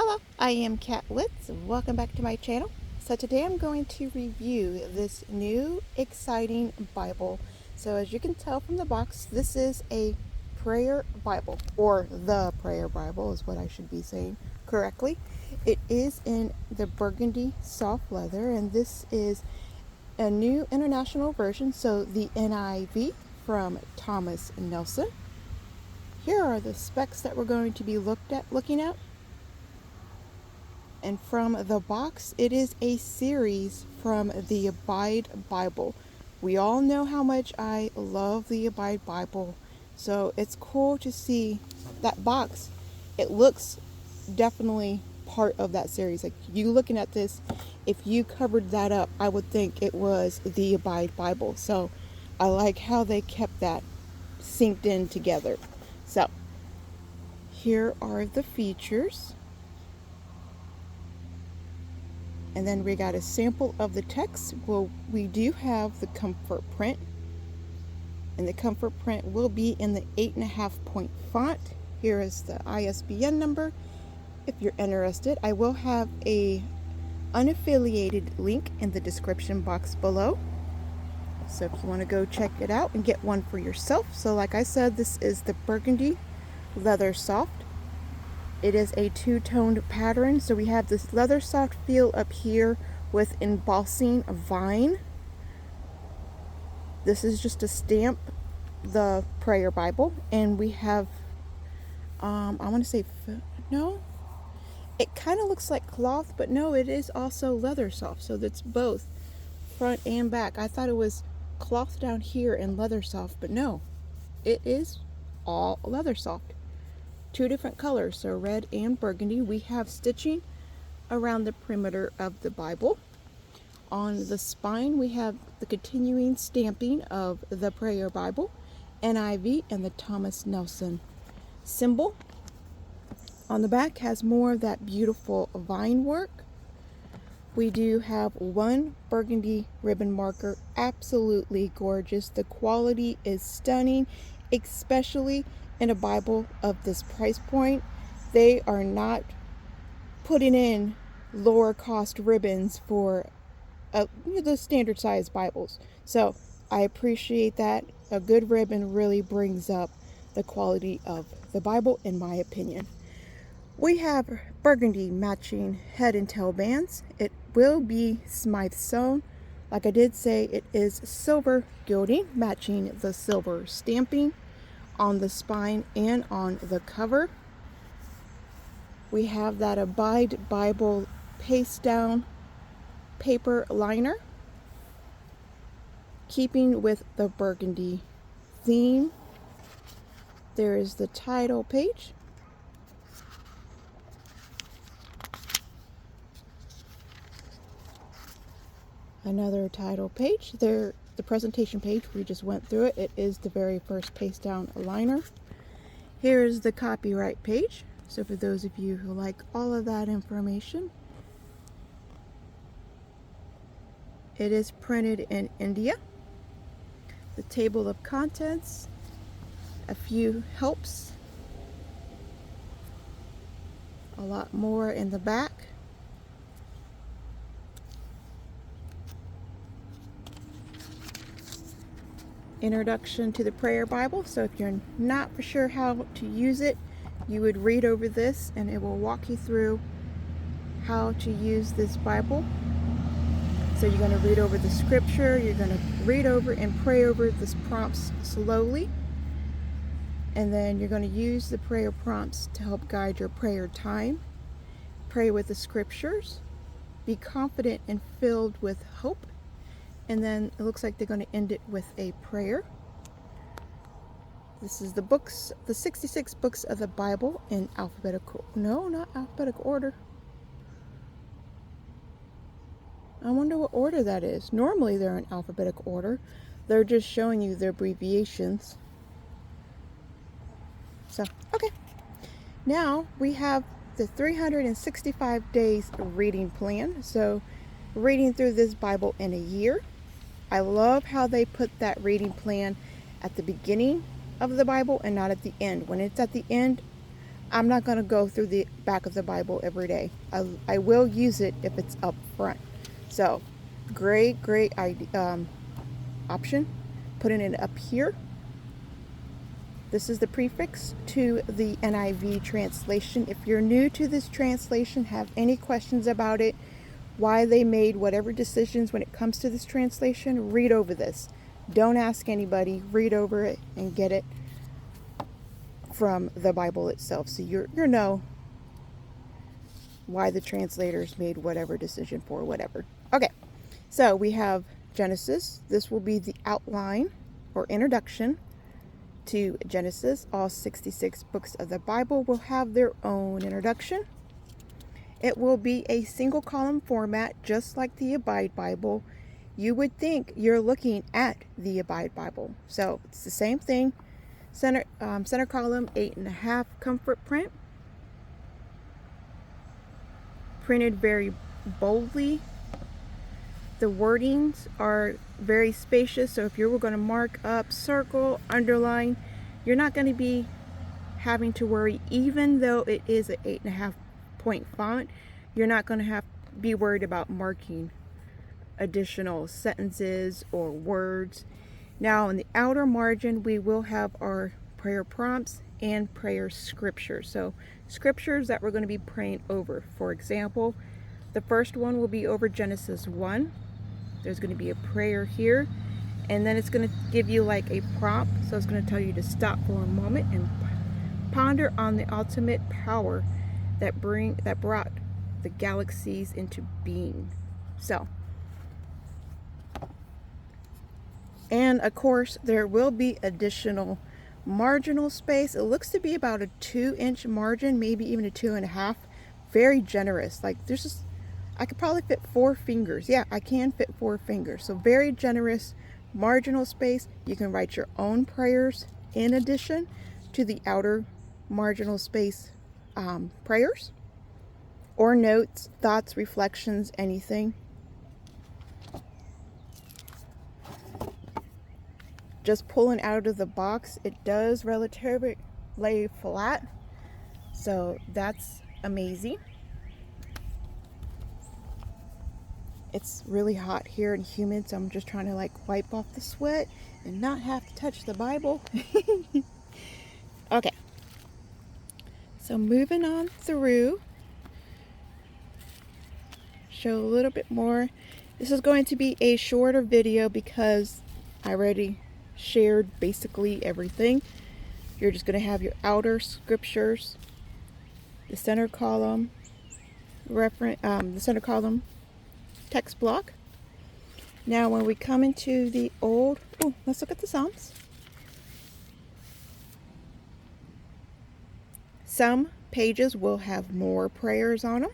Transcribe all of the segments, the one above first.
Hello, I am Kat Litz. Welcome back to my channel. So today I'm going to review this new exciting Bible. So as you can tell from the box, this is a prayer Bible, or the prayer Bible is what I should be saying correctly. It is in the burgundy soft leather, and this is a new international version, so the NIV from Thomas Nelson. Here are the specs that we're going to be looking at. And from the box, it is a series from the Abide Bible. We all know how much I love the Abide Bible, so it's cool to see that box. It looks definitely part of that series. Like, you looking at this, if you covered that up, I would think it was the Abide Bible. So I like how they kept that synced in together. So here are the features. And then we got a sample of the text. Well, we do have the comfort print. And the comfort print will be in the 8.5 point font. Here is the ISBN number. If you're interested, I will have a unaffiliated link in the description box below. So if you want to go check it out and get one for yourself. So like I said, this is the burgundy leather soft. It is a two-toned pattern, so we have this leather soft feel up here with embossing vine. This is just to stamp the prayer Bible, and we have, I want to say, no, it kind of looks like cloth, but no, it is also leather soft, so that's both front and back. I thought it was cloth down here and leather soft, but no, it is all leather soft. Two different colors, so red and burgundy. We have stitching around the perimeter of the Bible. On the spine, we have the continuing stamping of the prayer Bible, NIV, and the Thomas Nelson symbol. On the back has more of that beautiful vine work. We do have one burgundy ribbon marker, absolutely gorgeous. The quality is stunning, especially in a Bible of this price point. They are not putting in lower cost ribbons for the standard size Bibles. So I appreciate that. A good ribbon really brings up the quality of the Bible, in my opinion. We have burgundy matching head and tail bands. It will be Smythe sewn. Like I did say, it is silver gilding, matching the silver stamping on the spine and on the cover. We have that Abide Bible paste down paper liner, keeping with the burgundy theme. There is the title page. Another title page. There, the presentation page, we just went through it. It is the very first paste down liner. Here is the copyright page. So for those of you who like all of that information, it is printed in India. The table of contents, a few helps, a lot more in the back. Introduction to the prayer Bible. So if you're not for sure how to use it, you would read over this and it will walk you through how to use this Bible. So you're going to read over the scripture, you're going to read over and pray over the prompts slowly, and then you're going to use the prayer prompts to help guide your prayer time. Pray with the scriptures, be confident and filled with hope. And then it looks like they're going to end it with a prayer. This is the books, the 66 books of the Bible in alphabetical, no, not alphabetical order. I wonder what order that is. Normally they're in alphabetical order. They're just showing you the abbreviations. So, okay. Now we have the 365 days reading plan. So, reading through this Bible in a year. I love how they put that reading plan at the beginning of the Bible and not at the end. When it's at the end, I'm not going to go through the back of the Bible every day. I will use it if it's up front. So, great idea, option. Putting it up here. This is the prefix to the NIV translation. If you're new to this translation, have any questions about it, why they made whatever decisions when it comes to this translation, read over this. Don't ask anybody. Read over it and get it from the Bible itself. So you know why the translators made whatever decision for whatever. Okay, so we have Genesis. This will be the outline or introduction to Genesis. All 66 books of the Bible will have their own introduction. It will be a single column format, just like the Abide Bible. You would think you're looking at the Abide Bible. So it's the same thing. Center column, 8.5 comfort print. Printed very boldly. The wordings are very spacious, so if you were going to mark up, circle, underline, you're not going to be having to worry. Even though it is an 8.5 point font, you're not going to be worried about marking additional sentences or words. Now, in the outer margin, we will have our prayer prompts and prayer scriptures. So scriptures that we're going to be praying over. For example, the first one will be over Genesis 1. There's going to be a prayer here, and then it's going to give you like a prompt. So it's going to tell you to stop for a moment and ponder on the ultimate power that brought the galaxies into being. So, and of course, there will be additional marginal space. It looks to be about a 2-inch margin, maybe even a 2.5. Very generous. Like there's just, I could probably fit 4 fingers. Yeah, I can fit 4 fingers. So very generous marginal space. You can write your own prayers in addition to the outer marginal space prayers or notes, thoughts, reflections, anything. Just pulling out of the box, it does relatively lay flat. So that's amazing. It's really hot here and humid, so I'm just trying to like wipe off the sweat and not have to touch the Bible. Okay. So moving on through, show a little bit more. This is going to be a shorter video because I already shared basically everything. You're just going to have your outer scriptures, the center column the center column text block. Now when we come into the let's look at the Psalms. Some pages will have more prayers on them.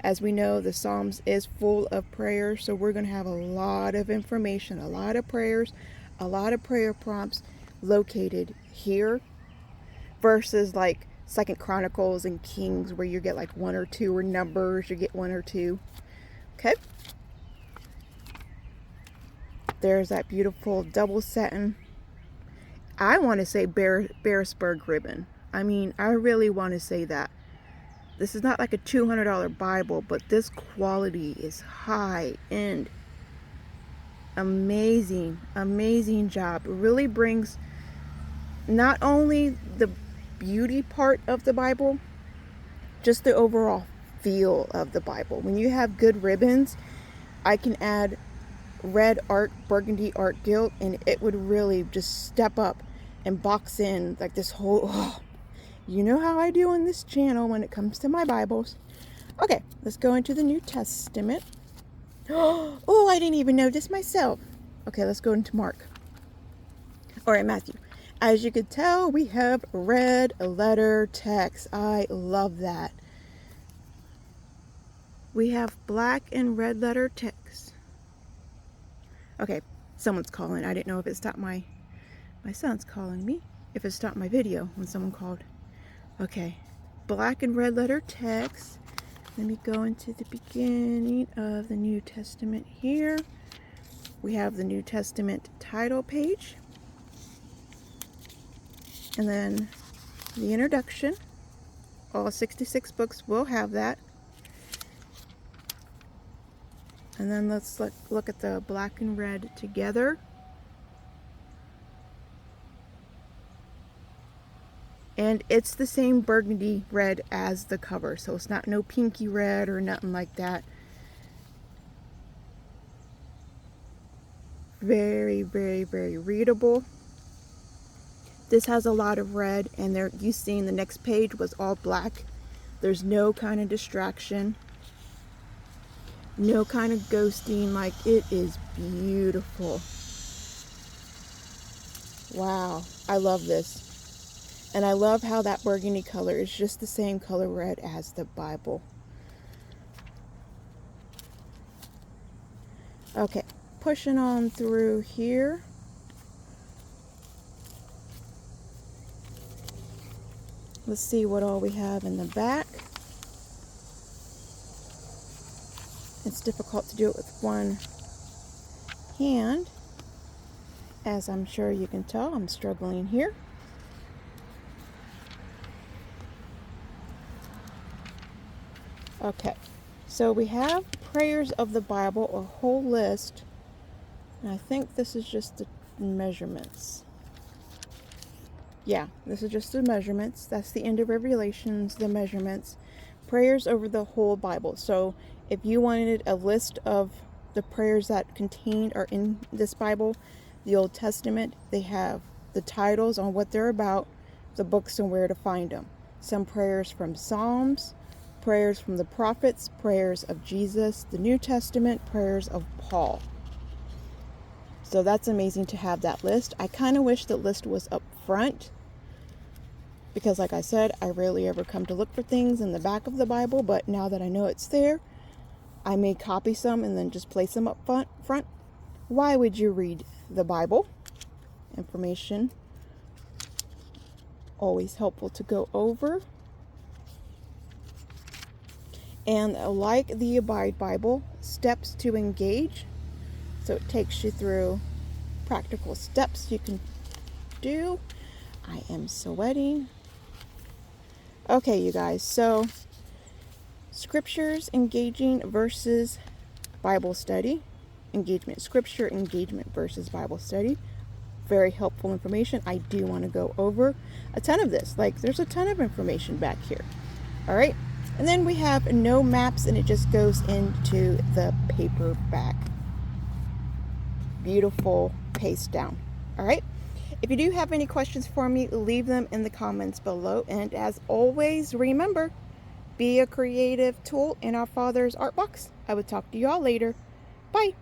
As we know, the Psalms is full of prayers, so we're going to have a lot of information, a lot of prayers, a lot of prayer prompts located here versus like 2nd Chronicles and Kings where you get like 1 or 2, or Numbers, you get 1 or 2. Okay. There's that beautiful double satin. I want to say Beresburg ribbon. I mean, I really want to say that. This is not like a $200 Bible, but this quality is high end. Amazing, amazing job. It really brings not only the beauty part of the Bible, just the overall feel of the Bible. When you have good ribbons, I can add red art, burgundy art gilt, and it would really just step up and box in like this whole, you know how I do on this channel when it comes to my Bibles. Okay, let's go into the New Testament. Oh, I didn't even know this myself. Okay, let's go into Mark. Or Matthew. As you could tell, we have red letter text. I love that. We have black and red letter text. Okay, someone's calling. I didn't know if it stopped my son's calling me. If it stopped my video when someone called. Okay, black and red letter text. Let me go into the beginning of the New Testament here. We have the New Testament title page. And then the introduction. All 66 books will have that. And then let's look at the black and red together. And it's the same burgundy red as the cover, so it's not no pinky red or nothing like that. Very, very, very readable. This has a lot of red, and there you seen the next page was all black. There's no kind of distraction, no kind of ghosting. Like, it is beautiful. Wow, I love this. And I love how that burgundy color is just the same color red as the Bible. Okay, pushing on through here. Let's see what all we have in the back. It's difficult to do it with one hand, as I'm sure you can tell. I'm struggling here. Okay, so we have prayers of the Bible, a whole list, and I think this is just the measurements. Yeah, this is just the measurements. That's the end of Revelations, the measurements. Prayers over the whole Bible. So if you wanted a list of the prayers that contained are in this Bible, the Old Testament, they have the titles on what they're about, the books and where to find them. Some prayers from Psalms, prayers from the prophets, prayers of Jesus, the New Testament, prayers of Paul. So that's amazing to have that list. I kind of wish the list was up front, because like I said, I rarely ever come to look for things in the back of the Bible, but now that I know it's there, I may copy some and then just place them up front. Why would you read the Bible? Information, always helpful to go over. And like the Abide Bible, steps to engage. So it takes you through practical steps you can do. I am sweating. Okay, you guys, so scriptures, engaging versus Bible study. Engagement, scripture, engagement versus Bible study. Very helpful information. I do want to go over a ton of this. Like, there's a ton of information back here. All right. And then we have no maps, and it just goes into the paperback. Beautiful paste down. All right. If you do have any questions for me, leave them in the comments below. And as always, remember, be a creative tool in our Father's art box. I will talk to you all later. Bye.